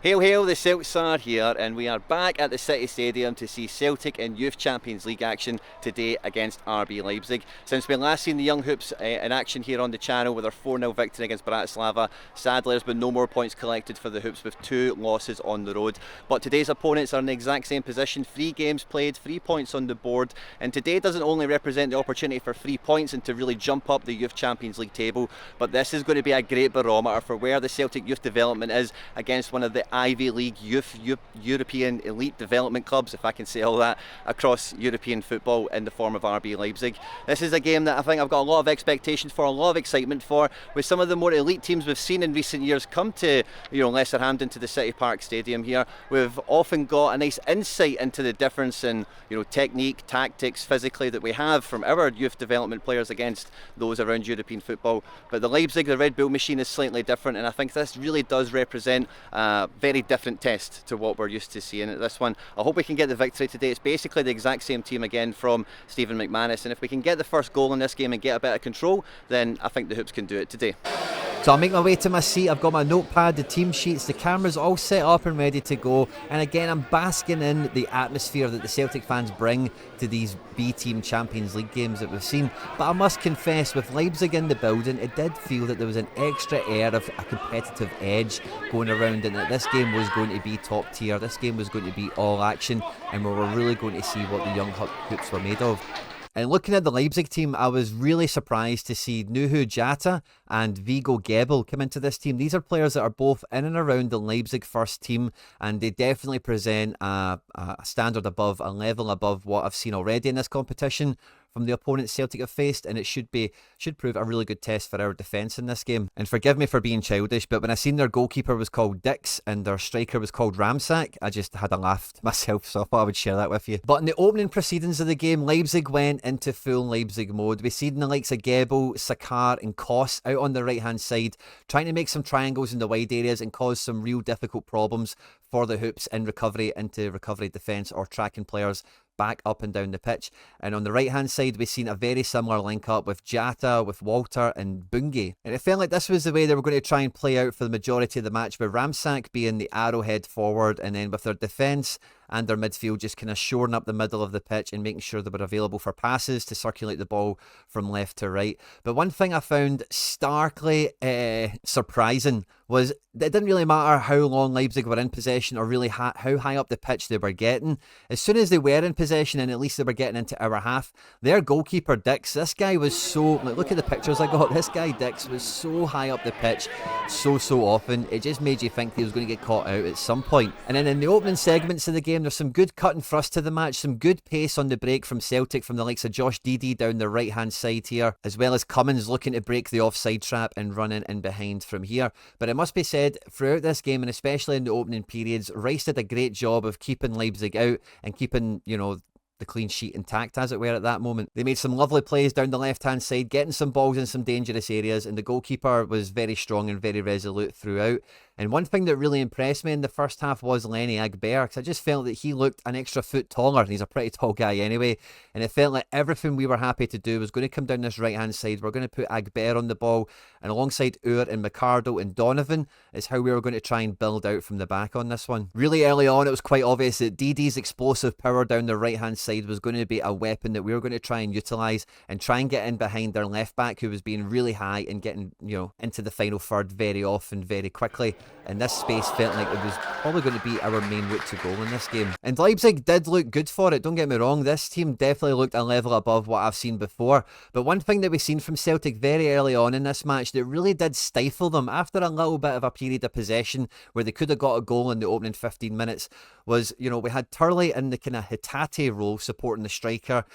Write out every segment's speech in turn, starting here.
Hail, hail, the Celts are here, and we are back at the City Stadium to see Celtic in Youth Champions League action today against RB Leipzig. Since we last seen the Young Hoops in action here on the channel with their 4-0 victory against Bratislava, sadly there's been no more points collected for the Hoops with 2 losses on the road. But today's opponents are in the exact same position, 3 games played, 3 points on the board, and today doesn't only represent the opportunity for 3 points and to really jump up the Youth Champions League table, but this is going to be a great barometer for where the Celtic youth development is against one of the Ivy League European elite development clubs, if I can say all that, across European football in the form of RB Leipzig. This is a game that I think I've got a lot of expectations for, a lot of excitement for, with some of the more elite teams we've seen in recent years come to Leicester Hampden, to the City Park Stadium here. We've often got a nice insight into the difference in technique, tactics, physically that we have from our youth development players against those around European football. But the Leipzig, the Red Bull machine, is slightly different, and I think this really does represent a very different test to what we're used to seeing at this one. I hope we can get the victory today. It's basically the exact same team again from Stephen McManus, and if we can get the first goal in this game and get a bit of control, then I think the Hoops can do it today. So I'll make my way to my seat. I've got my notepad, the team sheets, the cameras all set up and ready to go. And again, I'm basking in the atmosphere that the Celtic fans bring to these B-Team Champions League games that we've seen. But I must confess, with Leipzig in the building, it did feel that there was an extra air of a competitive edge going around, and that this game was going to be top tier. This game was going to be all action, and we were really going to see what the young Hoops were made of. And looking at the Leipzig team, I was really surprised to see Nuhu Jata and Vigo Gebel come into this team. These are players that are both in and around the Leipzig first team, and they definitely present a standard above, a level above what I've seen already in this competition from the opponents Celtic have faced, and it should prove a really good test for our defence in this game. And forgive me for being childish, but when I seen their goalkeeper was called Dix and their striker was called Ramsack, I just had a laugh to myself, so I thought I would share that with you. But in the opening proceedings of the game, Leipzig went into full Leipzig mode. We seen the likes of Gebel, Sakar and Kos out on the right hand side, trying to make some triangles in the wide areas and cause some real difficult problems for the Hoops in recovery, into recovery defence, or tracking players back up and down the pitch. And on the right hand side, we've seen a very similar link up with Jata, with Walter and Bunge, and it felt like this was the way they were going to try and play out for the majority of the match, with Ramsack being the arrowhead forward, and then with their defence and their midfield just kind of shoring up the middle of the pitch and making sure they were available for passes to circulate the ball from left to right. But one thing I found starkly surprising was it didn't really matter how long Leipzig were in possession, or really how high up the pitch they were getting. As soon as they were in possession, and at least they were getting into our half, their goalkeeper Dix, this guy was so, look at the pictures I got, this guy Dix was so high up the pitch so often, it just made you think he was going to get caught out at some point. And then in the opening segments of the game, there's some good cut and thrust to the match, some good pace on the break from Celtic, from the likes of Josh Dede down the right hand side here, as well as Cummings looking to break the offside trap and running in behind from here. But it must be said, throughout this game, and especially in the opening periods, Rice did a great job of keeping Leipzig out and keeping, the clean sheet intact, as it were, at that moment. They made some lovely plays down the left-hand side, getting some balls in some dangerous areas, and the goalkeeper was very strong and very resolute throughout. And one thing that really impressed me in the first half was Lenny Agber, because I just felt that he looked an extra foot taller, and he's a pretty tall guy anyway, and it felt like everything we were happy to do was going to come down this right-hand side. We're going to put Agber on the ball, and alongside Ur and McArdle and Donovan is how we were going to try and build out from the back on this one. Really early on, it was quite obvious that Dede's explosive power down the right-hand side was going to be a weapon that we were going to try and utilise and try and get in behind their left-back, who was being really high and getting, into the final third very often, very quickly. And this space felt like it was probably going to be our main route to goal in this game. And Leipzig did look good for it, don't get me wrong. This team definitely looked a level above what I've seen before. But one thing that we've seen from Celtic very early on in this match that really did stifle them after a little bit of a period of possession where they could have got a goal in the opening 15 minutes was, we had Turley in the kind of Hitate role supporting the striker.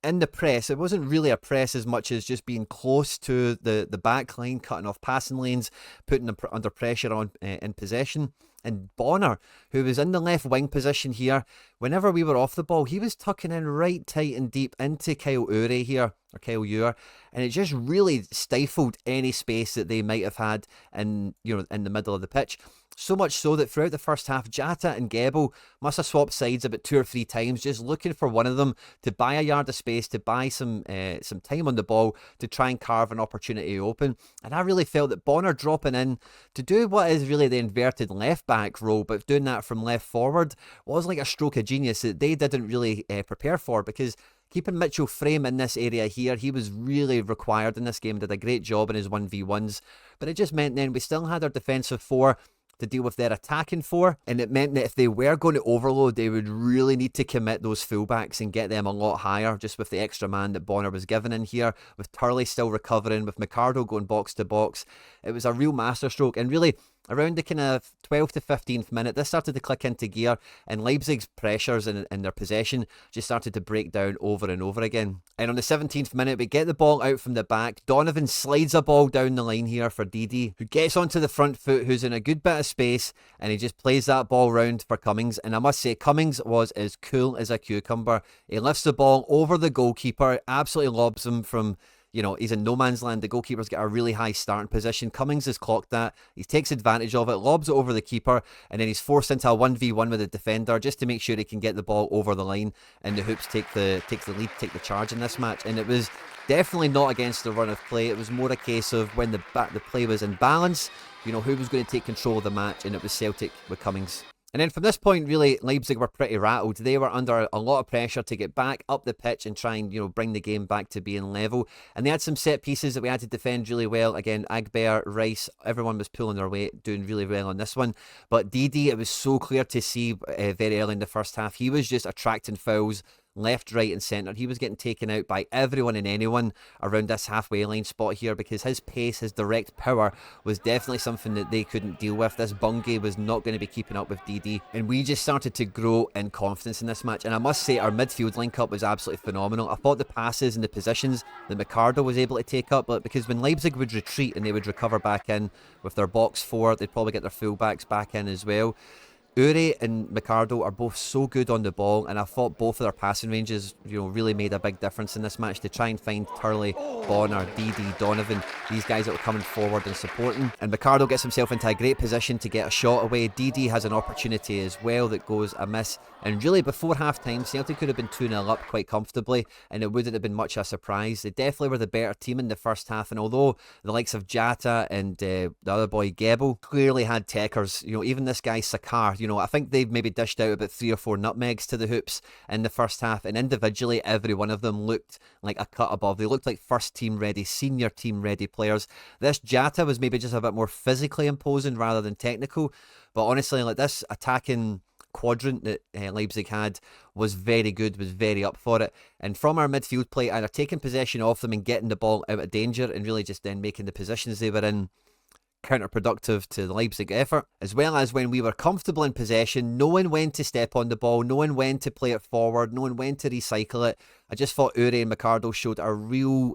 In the press, it wasn't really a press as much as just being close to the back line, cutting off passing lanes, putting them under pressure on in possession. And Bonner, who was in the left wing position here, whenever we were off the ball, he was tucking in right tight and deep into Kyle Ure, and it just really stifled any space that they might have had in the middle of the pitch. So much so that throughout the first half, Jata and Gebel must have swapped sides about 2 or 3 times, just looking for one of them to buy a yard of space, to buy some time on the ball, to try and carve an opportunity open. And I really felt that Bonner dropping in to do what is really the inverted left back row, but doing that from left forward was like a stroke of genius that they didn't really prepare for, because keeping Mitchell frame in this area here, he was really required in this game, did a great job in his 1v1s, but it just meant then we still had our defensive four to deal with their attacking four, and it meant that if they were going to overload, they would really need to commit those fullbacks and get them a lot higher, just with the extra man that Bonner was given in here, with Turley still recovering, with McArdle going box to box. It was a real masterstroke, and really around the kind of 12th to 15th minute, this started to click into gear, and Leipzig's pressures and their possession just started to break down over and over again. And on the 17th minute, we get the ball out from the back. Donovan slides a ball down the line here for Dede, who gets onto the front foot, who's in a good bit of space, and he just plays that ball round for Cummings. And I must say, Cummings was as cool as a cucumber. He lifts the ball over the goalkeeper, absolutely lobs him from, you know, he's in no man's land. The goalkeeper's got a really high starting position. Cummings has clocked that. He takes advantage of it, lobs it over the keeper, and then he's forced into a 1v1 with the defender just to make sure he can get the ball over the line, and the Hoops take the lead, take the charge in this match. And it was definitely not against the run of play. It was more a case of when the play was in balance, you know, who was going to take control of the match, and it was Celtic with Cummings. And then from this point, really, Leipzig were pretty rattled. They were under a lot of pressure to get back up the pitch and try and, you know, bring the game back to being level. And they had some set pieces that we had to defend really well. Again, Agber, Rice, everyone was pulling their weight, doing really well on this one. But Dede, it was so clear to see very early in the first half, he was just attracting fouls left, right and centre. He was getting taken out by everyone and anyone around this halfway line spot here, because his pace, his direct power was definitely something that they couldn't deal with. This Bungay was not going to be keeping up with Dede, and we just started to grow in confidence in this match. And I must say, our midfield link-up was absolutely phenomenal. I thought the passes and the positions that McArdle was able to take up, but because when Leipzig would retreat and they would recover back in with their box four, they'd probably get their fullbacks back in as well. Uri and McArdle are both so good on the ball, and I thought both of their passing ranges, you know, really made a big difference in this match to try and find Turley, Bonner, Dede, Donovan, these guys that were coming forward and supporting. And McArdle gets himself into a great position to get a shot away. Dede has an opportunity as well that goes amiss. And really, before half-time, Celtic could have been 2-0 up quite comfortably, and it wouldn't have been much of a surprise. They definitely were the better team in the first half, and although the likes of Jata and the other boy Gebel clearly had techers, you know, even this guy Sakar, you know, I think they've maybe dished out about 3 or 4 nutmegs to the Hoops in the first half, and individually every one of them looked like a cut above. They looked like first team ready, senior team ready players. This Jata was maybe just a bit more physically imposing rather than technical, but honestly, like, this attacking quadrant that Leipzig had was very good, was very up for it. And from our midfield play, either taking possession off them and getting the ball out of danger, and really just then making the positions they were in counterproductive to the Leipzig effort, as well as when we were comfortable in possession, knowing when to step on the ball, knowing when to play it forward, knowing when to recycle it. I just thought Uri and McArdle showed a real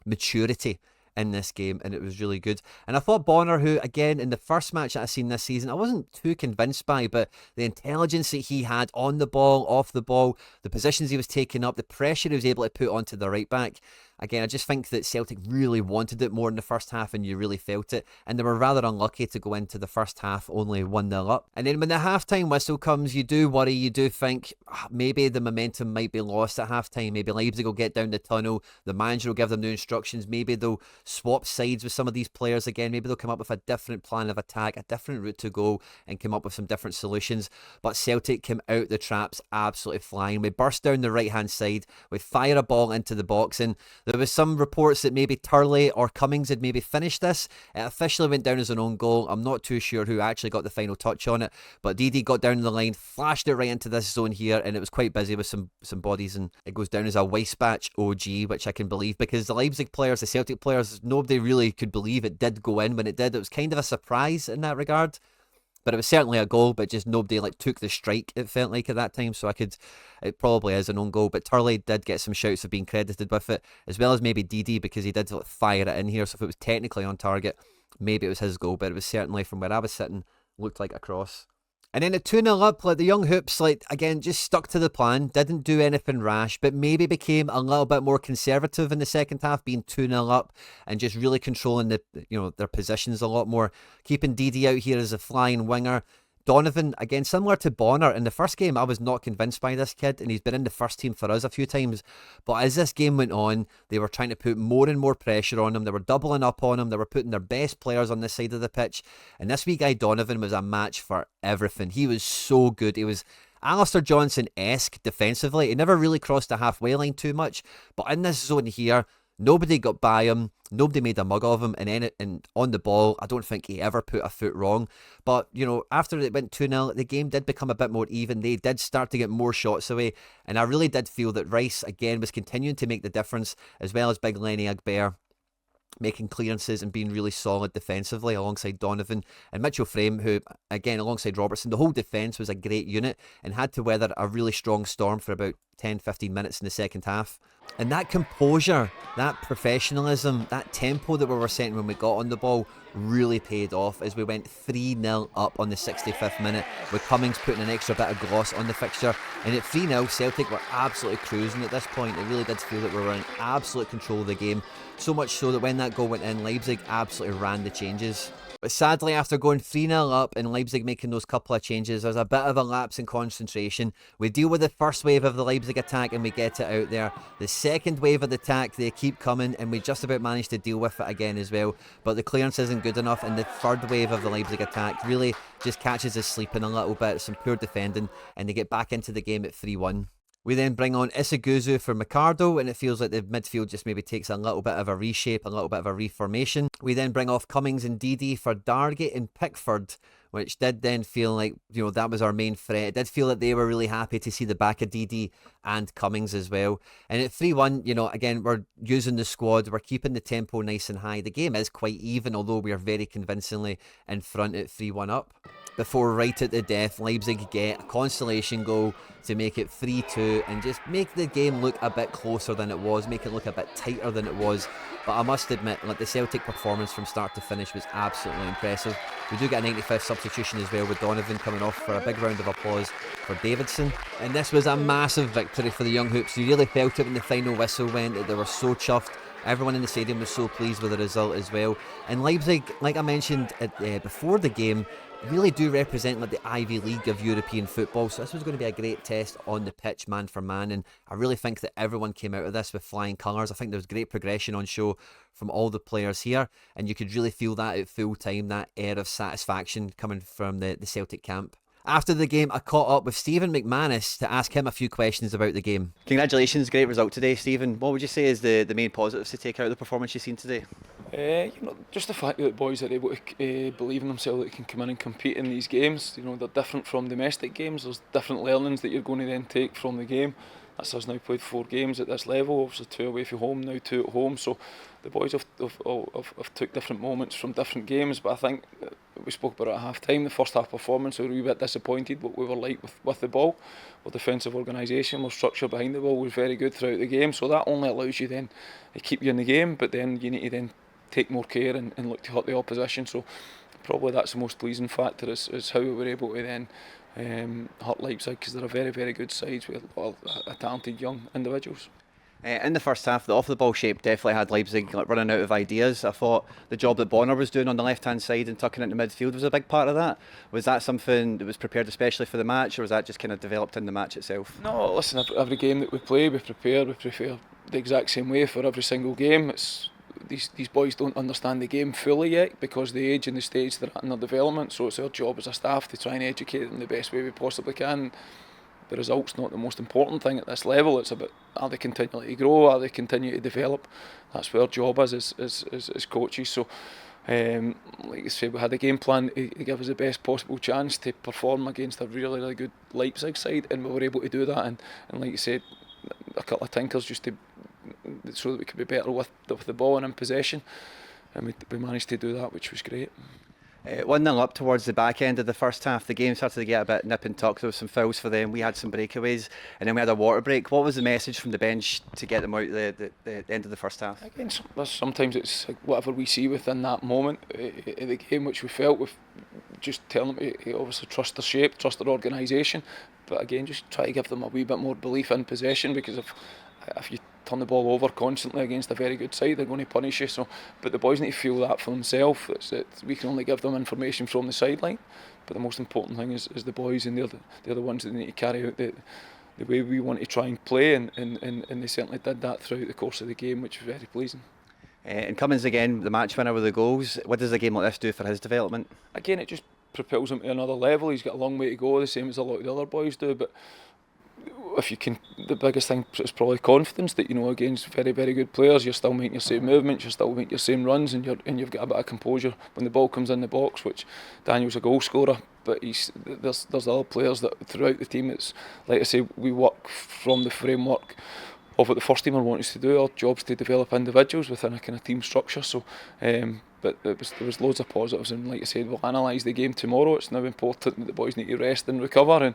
maturity in this game, and it was really good. And I thought Bonner, who again in the first match that I've seen this season I wasn't too convinced by, but the intelligence that he had on the ball, off the ball, the positions he was taking up, the pressure he was able to put onto the right back, again, I just think that Celtic really wanted it more in the first half, and you really felt it. And they were rather unlucky to go into the first half only 1-0 up. And then when the halftime whistle comes, you do worry, you do think maybe the momentum might be lost at halftime. Maybe Leipzig will get down the tunnel, the manager will give them new instructions, maybe they'll swap sides with some of these players again, maybe they'll come up with a different plan of attack, a different route to go, and come up with some different solutions. But Celtic came out the traps absolutely flying. We burst down the right hand side, we fire a ball into the box, and there was some reports that maybe Turley or Cummings had maybe finished this. It officially went down as an own goal. I'm not too sure who actually got the final touch on it, but Dede got down the line, flashed it right into this zone here, and it was quite busy with some bodies, and it goes down as a Weissbach OG, which I can believe, because the Leipzig players, the Celtic players, nobody really could believe it did go in when it did. It was kind of a surprise in that regard. But it was certainly a goal, but just nobody took the strike, it felt like, at that time. So it probably is an own goal. But Turley did get some shouts of being credited with it, as well as maybe Dede, because he did fire it in here. So if it was technically on target, maybe it was his goal. But it was certainly, from where I was sitting, looked like a cross. And then at 2-0 up, the young Hoops, again, just stuck to the plan, didn't do anything rash, but maybe became a little bit more conservative in the second half, being 2-0 up and just really controlling their positions a lot more. Keeping Dede out here as a flying winger, Donovan, again, similar to Bonner, in the first game, I was not convinced by this kid, and he's been in the first team for us a few times. But as this game went on, they were trying to put more and more pressure on him. They were doubling up on him. They were putting their best players on this side of the pitch. And this wee guy, Donovan, was a match for everything. He was so good. He was Alistair Johnson-esque defensively. He never really crossed the halfway line too much. But in this zone here, nobody got by him. Nobody made a mug of him, and on the ball, I don't think he ever put a foot wrong. But, you know, after it went 2-0, the game did become a bit more even. They did start to get more shots away, and I really did feel that Rice, again, was continuing to make the difference, as well as big Lenny Agbear, making clearances and being really solid defensively alongside Donovan and Mitchell Frame, who, again, alongside Robertson, the whole defence was a great unit and had to weather a really strong storm for about 10-15 minutes in the second half. And that composure, that professionalism, that tempo that we were setting when we got on the ball really paid off as we went 3-0 up on the 65th minute, with Cummings putting an extra bit of gloss on the fixture. And at 3-0, Celtic were absolutely cruising at this point. It really did feel that we were in absolute control of the game, so much so that when that goal went in, Leipzig absolutely ran the changes. But sadly, after going 3-0 up and Leipzig making those couple of changes, there's a bit of a lapse in concentration. We deal with the first wave of the Leipzig attack and we get it out there. The second wave of the attack, they keep coming, and we just about manage to deal with it again as well. But the clearance isn't good enough, and the third wave of the Leipzig attack really just catches us sleeping a little bit. Some poor defending, and they get back into the game at 3-1. We then bring on Isiguzu for Micardo, and it feels like the midfield just maybe takes a little bit of a reshape, a little bit of a reformation. We then bring off Cummings and Dede for Dargate and Pickford, which did then feel like, you know, that was our main threat. It did feel that they were really happy to see the back of Dede and Cummings as well. And at 3-1, you know, again, we're using the squad, we're keeping the tempo nice and high. The game is quite even, although we are very convincingly in front at 3-1 up. Before, right at the death, Leipzig get a consolation goal to make it 3-2 and just make the game look a bit closer than it was, make it look a bit tighter than it was. But I must admit, like, the Celtic performance from start to finish was absolutely impressive. We do get a 95th substitution as well, with Donovan coming off for a big round of applause for Davidson. And this was a massive victory for the Young Hoops. You really felt it when the final whistle went, that they were so chuffed. Everyone in the stadium was so pleased with the result as well. And Leipzig, like I mentioned before the game, really do represent like the Ivy League of European football. So this was going to be a great test on the pitch, man for man. And I really think that everyone came out of this with flying colours. I think there was great progression on show from all the players here. And you could really feel that at full time, that air of satisfaction coming from the Celtic camp. After the game, I caught up with Stephen McManus to ask him a few questions about the game. Congratulations, great result today, Stephen. What would you say is the main positives to take out of the performance you've seen today? Just the fact that the boys are able to believe in themselves, that they can come in and compete in these games. You know, they're different from domestic games. There's different learnings that you're going to then take from the game. That's us now played 4 games at this level, obviously 2 away from home, now 2 at home. So the boys have took different moments from different games. But I think we spoke about it at half time. The first half performance, we were a wee bit disappointed what we were like with the ball. Our defensive organisation, our structure behind the ball was very good throughout the game. So that only allows you then to keep you in the game, but then you need to then take more care and look to hurt the opposition. So probably that's the most pleasing factor is how we were able to then hurt Leipzig, because they're a very, very good side with a talented young individuals. In the first half, the off-the-ball shape definitely had Leipzig running out of ideas. I thought the job that Bonner was doing on the left-hand side and tucking into midfield was a big part of that. Was that something that was prepared especially for the match, or was that just kind of developed in the match itself? No, listen, every game that we play, we prepare the exact same way for every single game. It's these boys don't understand the game fully yet because of the age and the stage they're at in their development, so it's our job as a staff to try and educate them the best way we possibly can. The result's not the most important thing at this level. It's about, are they continuing to grow, are they continuing to develop? That's what our job is as coaches. So like I said, we had a game plan to give us the best possible chance to perform against a really, really good Leipzig side, and we were able to do that, and like you said, a couple of tinkers just to so that we could be better with the ball and in possession, and we managed to do that, which was great. 1-0 up towards the back end of the first half, the game started to get a bit nip and tuck. There was some fouls for them, we had some breakaways, and then we had a water break. What was the message from the bench to get them out the end of the first half? Again, sometimes it's whatever we see within that moment in the game, which we felt with just telling them to obviously trust their shape, trust their organisation, but again just try to give them a wee bit more belief in possession, because if you turn the ball over constantly against a very good side, they're going to punish you. So, but the boys need to feel that for themselves. We can only give them information from the sideline, but the most important thing is the boys, and they're the ones that need to carry out the way we want to try and play, and they certainly did that throughout the course of the game, which was very pleasing. And Cummings again, the match winner with the goals. What does a game like this do for his development? Again, it just propels him to another level. He's got a long way to go, the same as a lot of the other boys do, but if you can, the biggest thing is probably confidence, that against very, very good players, you're still making your same movements, you're still making your same runs, and you've got a bit of composure when the ball comes in the box, which Daniel's a goal scorer, but there's other players that throughout the team, it's like I say, we work from the framework of what the first teamer want us to do. Our job's to develop individuals within a kind of team structure. So, but there was loads of positives, and like I said, we'll analyse the game tomorrow. It's now important that the boys need to rest and recover,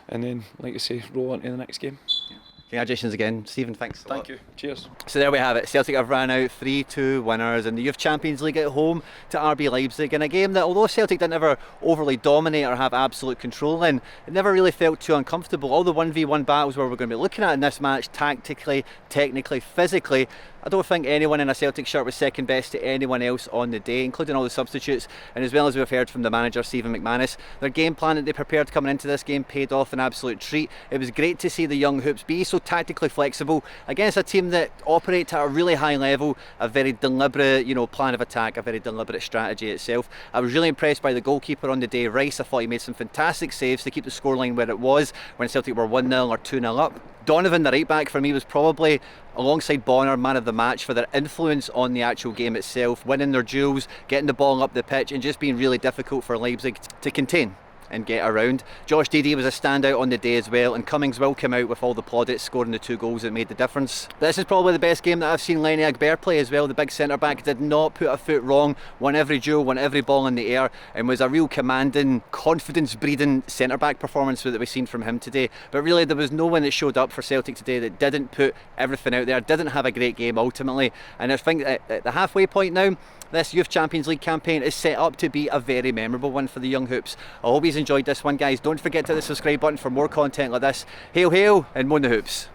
and then, like I say, roll on to the next game. Yeah. Congratulations again, Stephen. Thanks. Thank you. Cheers. So there we have it. Celtic have ran out 3-2 winners in the Youth Champions League at home to RB Leipzig, in a game that, although Celtic didn't ever overly dominate or have absolute control in, it never really felt too uncomfortable. All the 1v1 battles where we're going to be looking at in this match, tactically, technically, physically, I don't think anyone in a Celtic shirt was second best to anyone else on the day, including all the substitutes. And as well as we've heard from the manager, Stephen McManus, their game plan that they prepared coming into this game paid off an absolute treat. It was great to see the young hoops be so tactically flexible against a team that operates at a really high level, a very deliberate, plan of attack, a very deliberate strategy itself. I was really impressed by the goalkeeper on the day, Rice. I thought he made some fantastic saves to keep the scoreline where it was when Celtic were 1-0 or 2-0 up. Donovan, the right back, for me was probably, alongside Bonner, man of the match for their influence on the actual game itself, winning their duels, getting the ball up the pitch, and just being really difficult for Leipzig to contain and get around. Josh Dede was a standout on the day as well, and Cummings will come out with all the plaudits, scoring the 2 goals that made the difference. This is probably the best game that I've seen Lenny Agber play as well. The big centre back did not put a foot wrong, won every duel, won every ball in the air, and was a real commanding, confidence breeding centre back performance that we've seen from him today. But really there was no one that showed up for Celtic today that didn't put everything out there, didn't have a great game ultimately. And I think at the halfway point now, this Youth Champions League campaign is set up to be a very memorable one for the young hoops. I hope you've enjoyed this one, guys. Don't forget to hit the subscribe button for more content like this. Hail, hail, and moan the hoops.